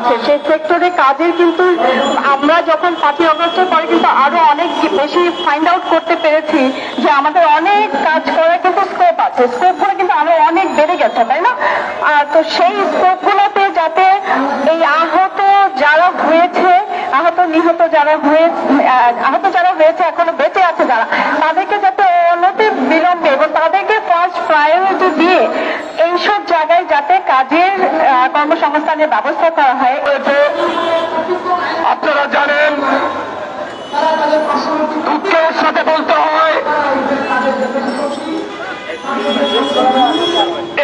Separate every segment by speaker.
Speaker 1: আছে সেই সেক্টরে কাজের কিন্তু আমরা যখন 5ই আগস্টের পরে কিন্তু আরো অনেক বেশি ফাইন্ড আউট করতে পেরেছি যে আমাদের অনেক কাজ করার কিন্তু স্কোপ আছে, স্কোপগুলো কিন্তু আরো অনেক বেড়ে গেছে, তাই না? তো সেই স্কোপগুলোতে যাতে এই আহত যারা হয়েছে, আহত যারা হয়েছে এখনো বেঁচে আছে যারা, তাদেরকে যাতে অনতি বিলম্বে এবং তাদেরকে ফার্স্ট প্রায়োরিটি দিয়ে এইসব জায়গায় যাতে কাজের কর্মসংস্থানের ব্যবস্থা করা হয়।
Speaker 2: আপনারা জানেন, দুঃখের সাথে বলতে হয়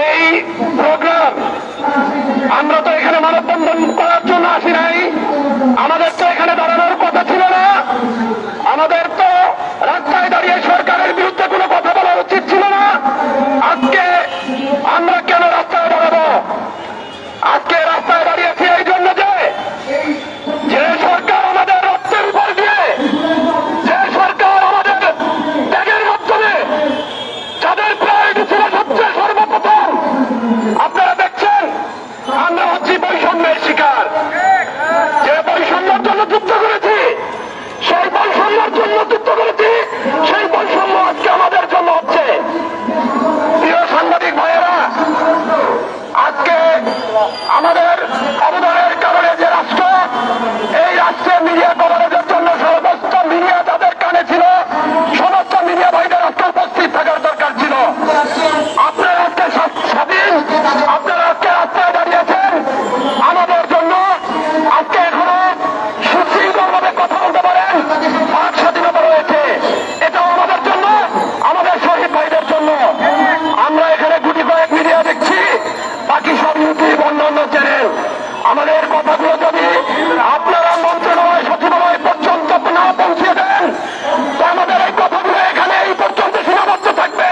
Speaker 2: এই প্রোগ্রাম আমরা তো এখানে মানববন্ধন করার জন্য আসি নাই, আমাদের তো এখানে দাঁড়ানোর কথা ছিল না, আমাদের তো রাস্তায় দাঁড়িয়ে সরকারের বিরুদ্ধে কোনো কথা বলা উচিত ছিল না। আজকে আমরা কেন রাস্তায় দাঁড়াবো? আজকে রাস্তায় দাঁড়িয়েছি এই জন্য যে সরকার আমাদের রক্তের উপর দিয়ে, যে সরকার আমাদের ত্যাগের মাধ্যমে যাদের প্রায়োরিটি ছিল সবচেয়ে সর্বপ্রথম, আপনারা দেখছেন আমরা হচ্ছি বৈষম্যের শিকার। যে বৈষম্যের জন্য যুদ্ধ করেছি, সেই বৈষম্যের জন্য যুদ্ধ করেছি, সেই বৈষম্য আজকে আমাদের জন্য হচ্ছে। প্রিয় সাংবাদিক ভাইয়েরা, আজকে আমাদের অবদানের কারণে যে রাষ্ট্র, এই রাষ্ট্রের মিডিয়া কভারেজের জন্য সর্বোচ্চ মিডিয়া যাদের কানে ছিল, সমস্ত মিডিয়া ভাইদের আজকে উপস্থিত থাকার দরকার ছিল। আপনারা আজকে স্বাধীন, আপনারা আজকে রাস্তায় দাঁড়িয়েছেন আমাদের জন্য। আজকে এখনো সুশৃঙ্খলভাবে কথা বলতে পারেন, বাক স্বাধীনতা রয়েছে, এটাও আমাদের জন্য, আমাদের শহীদ ভাইদের জন্য। আমরা এখানে গুটি কয়েক মিডিয়া দেখছি, বাকি সব ইউটিউব অন্যান্য চ্যানেল। আমাদের কথাগুলো যদি আপনারা মন্ত্রণালয় সচিবালয় পর্যন্ত না পৌঁছে দেন, তো আমাদের এই কথাগুলো এখানে এই পর্যন্ত সীমাবদ্ধ থাকবে।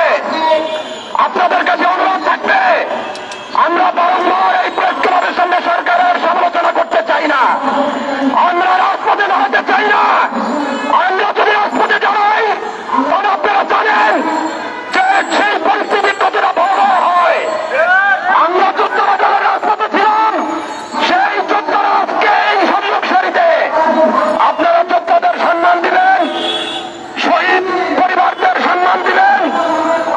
Speaker 2: আপনাদের কাছে অনুরোধ থাকবে, আমরা বারংবার এই প্রেস ক্লাবের সঙ্গে সরকারের সমালোচনা করতে চাই না, আমরা রাজপথে দাঁড়াতে চাই না। আমরা যদি রাজপথে দাঁড়াই, তখন আপনারা জানেন যে সেই পরিস্থিতি কতটা ভয়াবহ হয়। আমরা যুদ্ধবাজারের রাজপথে ছিলাম, সেই যোদ্ধারা আজকে এই সম্মুখ সারিতে। আপনারা যোদ্ধাদের সম্মান দিবেন, শহীদ পরিবারদের সম্মান দিবেন,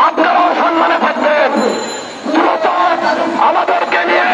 Speaker 2: আপনারাও সম্মানে থাকবেন। দ্রুত আমাদেরকে নিয়ে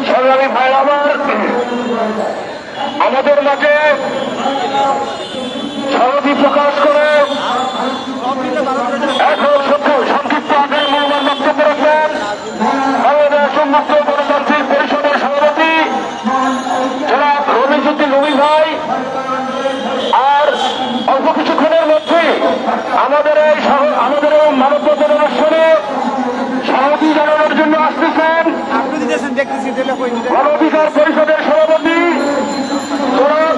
Speaker 2: সংগ্রামী ভাইরা আমার, আমাদের মাঝে সরদি প্রকাশ করে এখন সংক্ষিপ্ত আগে মূল্যবান বক্তব্য রাখবেন বাংলাদেশ উন্মুক্ত গণতান্ত্রিক পরিষদের সভাপতি জনাব রবিজ্যোতি রবি ভাই। আর অল্প কিছুক্ষণের মধ্যে আমাদের এই মানববন্ধন অনুষ্ঠানে সভাপতি জানানোর জন্য আসতেছেন গণ অধিকার পরিষদের সভাপতি জনাব